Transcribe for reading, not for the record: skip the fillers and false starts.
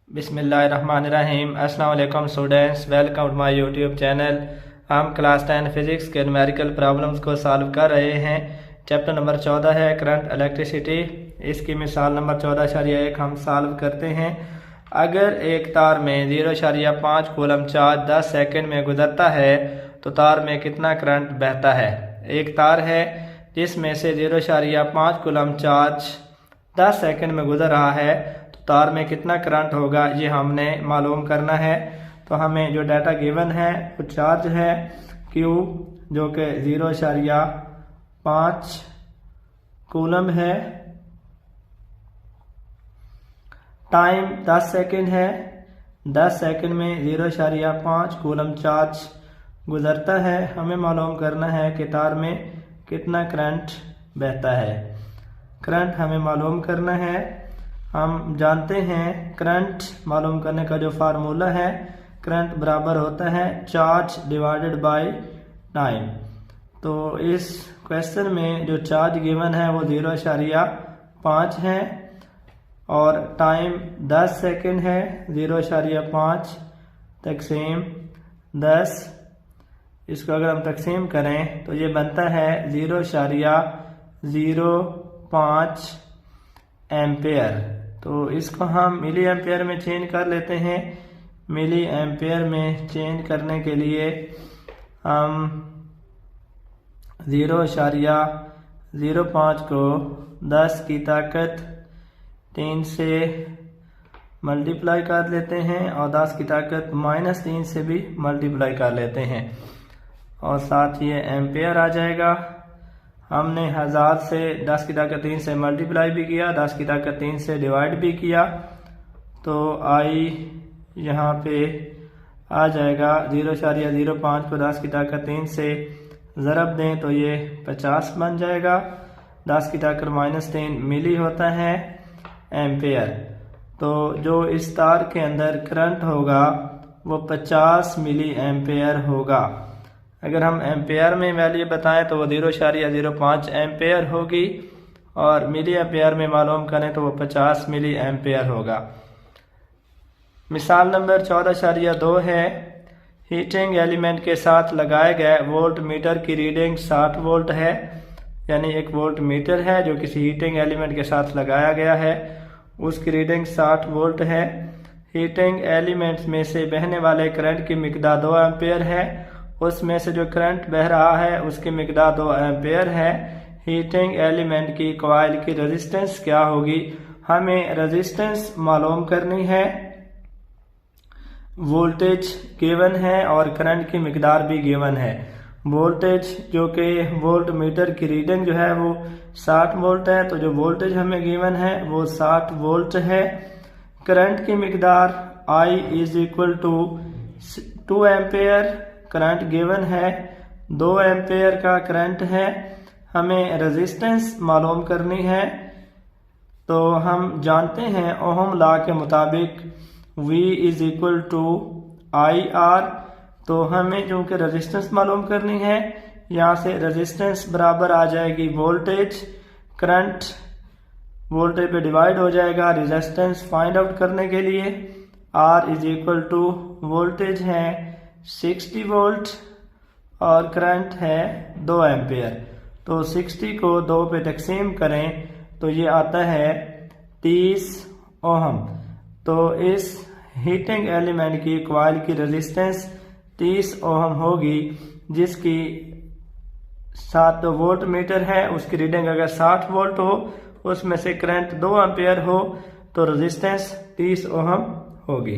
बिस्मिल्लाहिर्रहमानिर्रहीम। अस्सलाम वालेकुम students, welcome to my YouTube channel. हम क्लास 10 फिज़िक्स के न्यूमेरिकल प्रॉब्लम्स को सॉल्व कर रहे हैं। चैप्टर नंबर 14 है करंट इलेक्ट्रिसिटी। इसकी मिसाल नंबर 14.1 हम सॉल्व करते हैं। अगर एक तार में 0.5 कूलम चार्ज 10 सेकंड में गुजरता है तो तार में कितना करंट बहता है। एक तार है जिसमें से 0.5 कूलम चार्ज 10 सेकंड में गुजर रहा है तो तार में कितना करंट होगा, ये हमने मालूम करना है। तो हमें जो डाटा गिवन है वो चार्ज है Q जो कि 0.5 कूलम है, टाइम 10 सेकंड है। 10 सेकंड में 0.5 कूलम चार्ज गुजरता है। हमें मालूम करना है कि तार में कितना करंट बहता है। करंट हमें मालूम करना है। हम जानते हैं करंट मालूम करने का जो फार्मूला है, करंट बराबर होता है चार्ज डिवाइडेड बाय टाइम। तो इस क्वेश्चन में जो चार्ज गिवन है वो 0.5 है और टाइम 10 सेकंड है। 0.5 तकसीम 10, इसको अगर हम तकसीम करें तो ये बनता है 0.05 एम्पेयर। तो इसको हम मिली एम्पेयर में चेंज कर लेते हैं। मिली एम्पेयर में चेंज करने के लिए हम 0.05 को 10 की ताकत 3 से मल्टीप्लाई कर लेते हैं और 10 की ताकत -3 से भी मल्टीप्लाई कर लेते हैं और साथ ये एम्पेयर आ जाएगा। हमने 1000 से 10 की ताकत 3 से मल्टीप्लाई भी किया, 10 की ताकत 3 से डिवाइड भी किया, तो आई यहाँ पे आ जाएगा 0.05 को 10 की ताकत 3 से ज़रब दें तो ये 50 बन जाएगा। 10 की ताकत -3 मिली होता है एम्पेयर। तो जो इस तार के अंदर करंट होगा वो 50 मिली एम्पेयर होगा। अगर हम एम्पेयर में वैल्यू बताएं तो वो 0.05 एम्पेयर होगी और मिली एम्पेयर में मालूम करें तो वो 50 मिली एम्पेयर होगा। मिसाल नंबर 14.2 है। हीटिंग एलिमेंट के साथ लगाए गए वोल्ट मीटर की रीडिंग 60 वोल्ट है। यानी एक वोल्ट मीटर है जो किसी हीटिंग एलिमेंट के साथ लगाया गया है, उसकी रीडिंग 60 वोल्ट है। हीटिंग एलिमेंट में से बहने वाले करंट की मिकदार 2 एम्पेयर है। उसमें से जो करंट बह रहा है उसकी मिकदार 2 एम्पेयर है। हीटिंग एलिमेंट की कॉइल की रेजिस्टेंस क्या होगी। हमें रेजिस्टेंस मालूम करनी है। वोल्टेज गिवन है और करंट की मिकदार भी गिवन है। वोल्टेज जो कि वोल्ट मीटर की रीडिंग जो है वो 60 वोल्ट है, तो जो वोल्टेज हमें गिवन है वो 60 वोल्ट है। करंट की मिकदार I = 2 एम्पेयर। करंट गिवन है 2 एम्पेयर का करंट है। हमें रेजिस्टेंस मालूम करनी है। तो हम जानते हैं ओहम लॉ के मुताबिक V = IR। तो हमें जो कि रेजिस्टेंस मालूम करनी है, यहाँ से रेजिस्टेंस बराबर आ जाएगी वोल्टेज। करंट वोल्टेज पे डिवाइड हो जाएगा रेजिस्टेंस फाइंड आउट करने के लिए। R = वोल्टेज है 60 वोल्ट और करंट है 2 एम्पेयर। तो 60 को 2 पे तकसीम करें तो ये आता है 30 ओहम। तो इस हीटिंग एलिमेंट की कॉइल की रेजिस्टेंस 30 ओहम होगी, जिसकी 7 वोल्ट मीटर है, उसकी रीडिंग अगर 60 वोल्ट हो, उसमें से करंट 2 एम्पेयर हो तो रेजिस्टेंस 30 ओहम होगी।